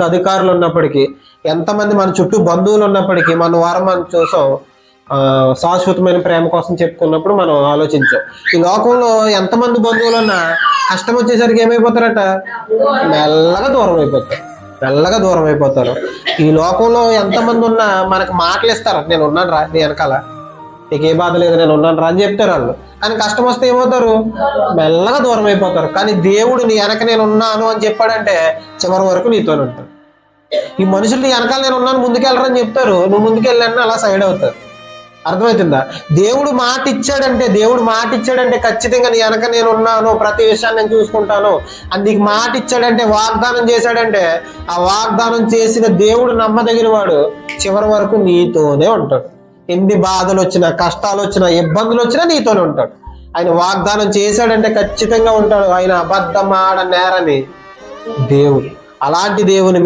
అధికారులు ఉన్నప్పటికీ, ఎంతమంది మన చుట్టూ బంధువులు ఉన్నప్పటికీ మన వారం మనం చూసాం శాశ్వతమైన ప్రేమ కోసం చెప్పుకున్నప్పుడు మనం ఆలోచించాం. ఈ లోకంలో ఎంతమంది బంధువులు ఉన్నా కష్టం వచ్చేసరికి ఏమైపోతారట? మెల్లగా దూరం అయిపోతారు. ఈ లోకంలో ఎంతమంది ఉన్నా మనకు మాటలు ఇస్తారు, నేను ఉన్నాను రా నీ వెనకాల, నీకు ఏ బాధ లేదు, నేను ఉన్నాను రా అని చెప్తారు వాళ్ళు. కానీ కష్టం వస్తే ఏమవుతారు? మెల్లగా దూరం అయిపోతారు. కానీ దేవుడు నీ వెనక నేను ఉన్నాను అని చెప్పాడంటే చివరి వరకు నీతోనే ఉంటాడు. ఈ మనుషులు నీ వెనకాల నేను ఉన్నాను ముందుకెళ్ళరని చెప్తారు, నువ్వు ముందుకెళ్ళాలని అలా సైడ్ అవుతారు. అర్థమవుతుందా? దేవుడు మాట ఇచ్చాడంటే ఖచ్చితంగా నీ వెనక నేను ఉన్నాను, ప్రతి విషయాన్ని నేను చూసుకుంటాను అని నీకు మాట ఇచ్చాడంటే, వాగ్దానం చేశాడంటే, ఆ వాగ్దానం చేసిన దేవుడు నమ్మదగిన వాడు చివరి వరకు నీతోనే ఉంటాడు. ఎన్ని బాధలు వచ్చినా, కష్టాలు వచ్చినా, ఇబ్బందులు వచ్చినా నీతోనే ఉంటాడు. ఆయన వాగ్దానం చేశాడంటే ఖచ్చితంగా ఉంటాడు. ఆయన అబద్ధం ఆడ నేరని దేవుడు. అలాంటి దేవుని